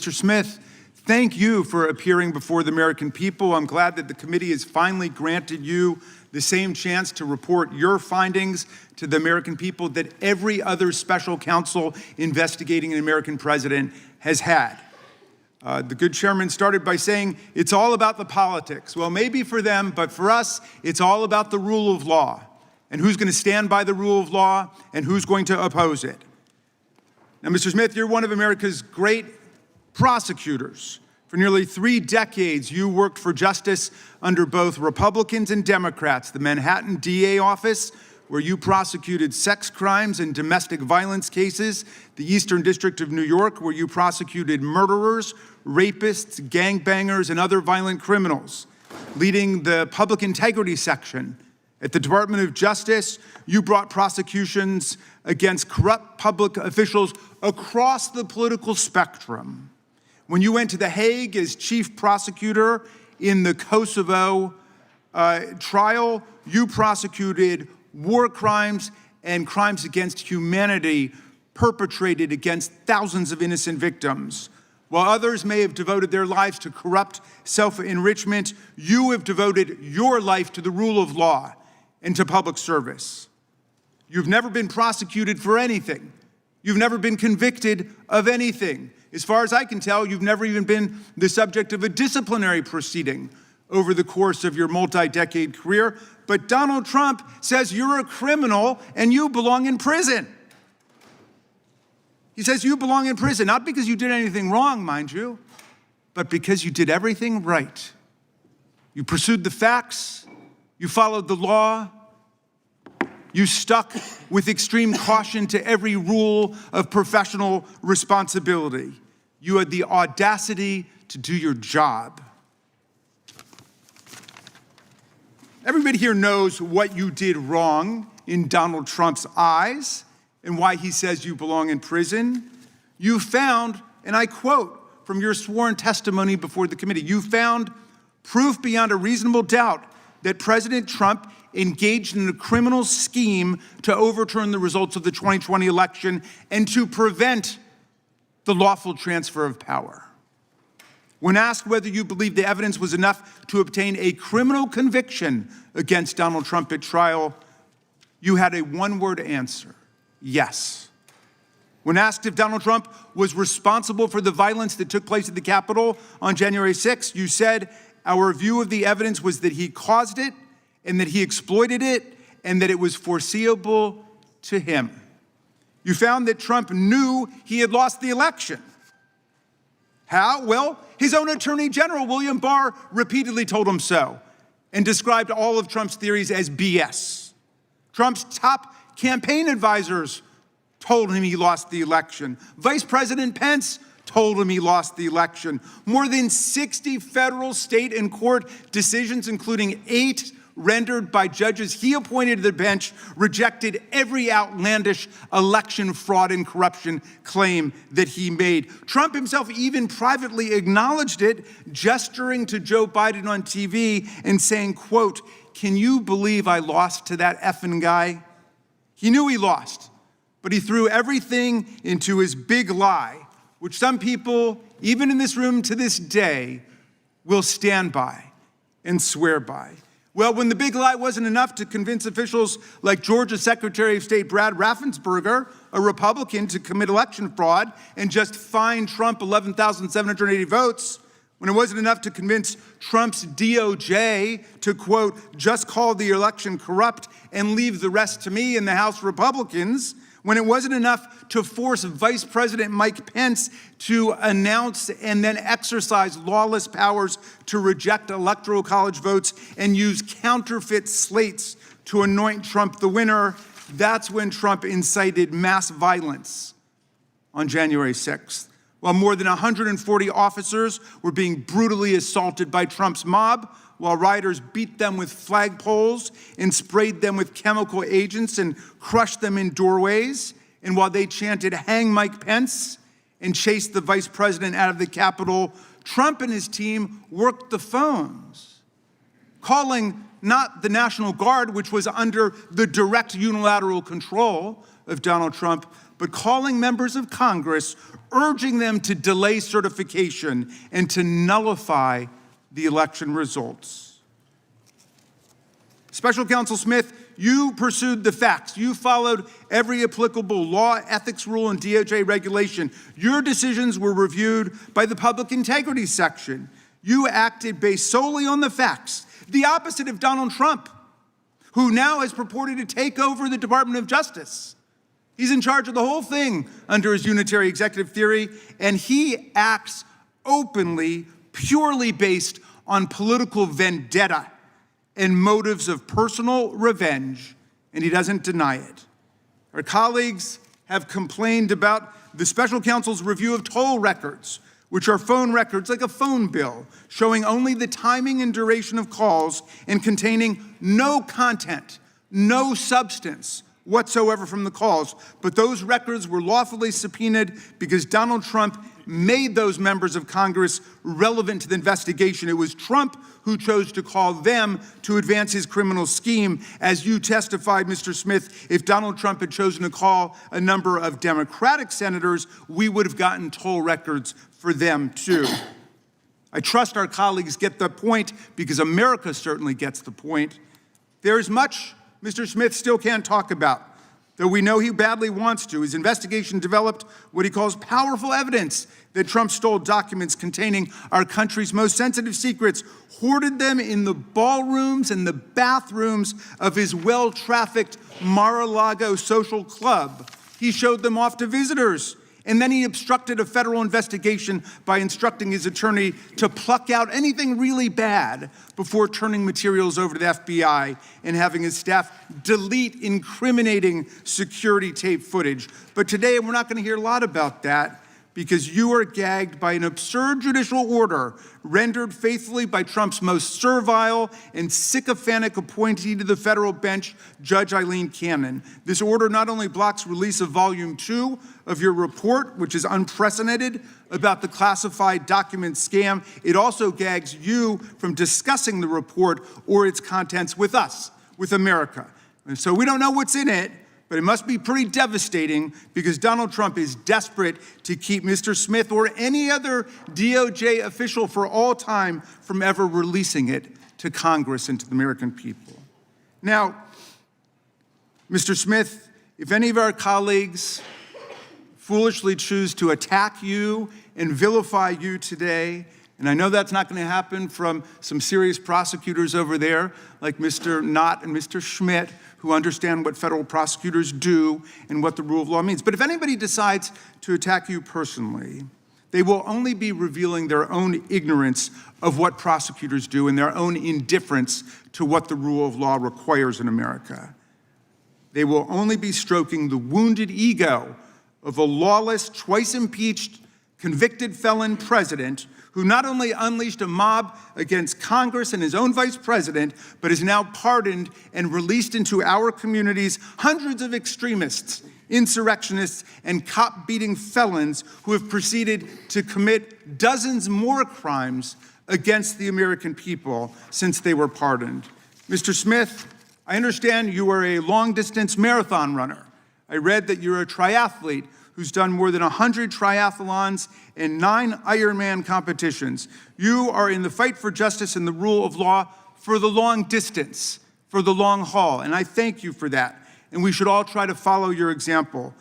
Mr. Smith, thank you for appearing before the American people. I'm glad that the committee has finally granted you the same chance to report your findings to the American people that every other special counsel investigating an American president has had. The good chairman started by saying, it's all about the politics. Well, maybe for them, but for us, it's all about the rule of law and who's going to stand by the rule of law and who's going to oppose it. Now, Mr. Smith, you're one of America's great prosecutors. For nearly 3 decades, you worked for justice under both Republicans and Democrats. The Manhattan DA office, where you prosecuted sex crimes and domestic violence cases. The Eastern District of New York, where you prosecuted murderers, rapists, gangbangers, and other violent criminals. Leading the public integrity section at the Department of Justice, you brought prosecutions against corrupt public officials across the political spectrum. When you went to The Hague as chief prosecutor in the Kosovo trial, you prosecuted war crimes and crimes against humanity perpetrated against thousands of innocent victims. While others may have devoted their lives to corrupt self-enrichment, you have devoted your life to the rule of law and to public service. You've never been prosecuted for anything. You've never been convicted of anything. As far as I can tell, you've never even been the subject of a disciplinary proceeding over the course of your multi-decade career. But Donald Trump says you're a criminal and you belong in prison. He says you belong in prison, not because you did anything wrong, mind you, but because you did everything right. You pursued the facts, you followed the law, you stuck with extreme caution to every rule of professional responsibility. You had the audacity to do your job. Everybody here knows what you did wrong in Donald Trump's eyes and why he says you belong in prison. You found, and I quote from your sworn testimony before the committee, you found proof beyond a reasonable doubt that President Trump engaged in a criminal scheme to overturn the results of the 2020 election and to prevent the lawful transfer of power. When asked whether you believe the evidence was enough to obtain a criminal conviction against Donald Trump at trial, you had a one-word answer: yes. When asked if Donald Trump was responsible for the violence that took place at the Capitol on January 6th, you said, our view of the evidence was that he caused it and that he exploited it and that it was foreseeable to him. You found that Trump knew he had lost the election. How? Well, his own Attorney General, William Barr, repeatedly told him so and described all of Trump's theories as BS. Trump's top campaign advisors told him he lost the election. Vice President Pence told him he lost the election. More than 60 federal, state, and court decisions, including 8 rendered by judges he appointed to the bench, rejected every outlandish election fraud and corruption claim that he made. Trump himself even privately acknowledged it, gesturing to Joe Biden on TV and saying, quote, "Can you believe I lost to that effing guy?" He knew he lost, but he threw everything into his big lie, which some people, even in this room to this day, will stand by and swear by. Well, when the big lie wasn't enough to convince officials like Georgia Secretary of State Brad Raffensperger, a Republican, to commit election fraud and just fine Trump 11,780 votes, when it wasn't enough to convince Trump's DOJ to, quote, just call the election corrupt and leave the rest to me and the House Republicans, when it wasn't enough to force Vice President Mike Pence to announce and then exercise lawless powers to reject electoral college votes and use counterfeit slates to anoint Trump the winner, that's when Trump incited mass violence on January 6th. While more than 140 officers were being brutally assaulted by Trump's mob, while rioters beat them with flagpoles and sprayed them with chemical agents and crushed them in doorways, and while they chanted, "Hang Mike Pence," and chased the vice president out of the Capitol, Trump and his team worked the phones, calling not the National Guard, which was under the direct unilateral control of Donald Trump, but calling members of Congress, urging them to delay certification and to nullify the election results. Special Counsel Smith, you pursued the facts. You followed every applicable law, ethics rule, and DOJ regulation. Your decisions were reviewed by the Public Integrity Section. You acted based solely on the facts, the opposite of Donald Trump, who now has purported to take over the Department of Justice. He's in charge of the whole thing under his unitary executive theory, and he acts openly, purely based on political vendetta and motives of personal revenge, and he doesn't deny it. Our colleagues have complained about the Special Counsel's review of toll records, which are phone records like a phone bill, showing only the timing and duration of calls and containing no content, no substance whatsoever from the calls. But those records were lawfully subpoenaed because Donald Trump made those members of Congress relevant to the investigation. It was Trump who chose to call them to advance his criminal scheme. As you testified, Mr. Smith, if Donald Trump had chosen to call a number of Democratic senators, we would have gotten toll records for them too. I trust our colleagues get the point because America certainly gets the point. There is much Mr. Smith still can't talk about, though we know he badly wants to. His investigation developed what he calls powerful evidence that Trump stole documents containing our country's most sensitive secrets, hoarded them in the ballrooms and the bathrooms of his well-trafficked Mar-a-Lago social club. He showed them off to visitors. And then he obstructed a federal investigation by instructing his attorney to pluck out anything really bad before turning materials over to the FBI and having his staff delete incriminating security tape footage. But today we're not going to hear a lot about that because you are gagged by an absurd judicial order rendered faithfully by Trump's most servile and sycophantic appointee to the federal bench, Judge Eileen Cannon. This order not only blocks release of Volume 2 of your report, which is unprecedented, about the classified document scam, it also gags you from discussing the report or its contents with us, with America. And so we don't know what's in it, but it must be pretty devastating because Donald Trump is desperate to keep Mr. Smith or any other DOJ official for all time from ever releasing it to Congress and to the American people. Now, Mr. Smith, if any of our colleagues foolishly choose to attack you and vilify you today, and I know that's not going to happen from some serious prosecutors over there like Mr. Knott and Mr. Schmidt, who understand what federal prosecutors do and what the rule of law means. But if anybody decides to attack you personally, they will only be revealing their own ignorance of what prosecutors do and their own indifference to what the rule of law requires in America. They will only be stroking the wounded ego of a lawless, twice-impeached, convicted felon president who not only unleashed a mob against Congress and his own vice president, but is now pardoned and released into our communities hundreds of extremists, insurrectionists, and cop-beating felons who have proceeded to commit dozens more crimes against the American people since they were pardoned. Mr. Smith, I understand you are a long-distance marathon runner. I read that you're a triathlete who's done more than 100 triathlons and 9 Ironman competitions. You are in the fight for justice and the rule of law for the long distance, for the long haul, and I thank you for that. And we should all try to follow your example.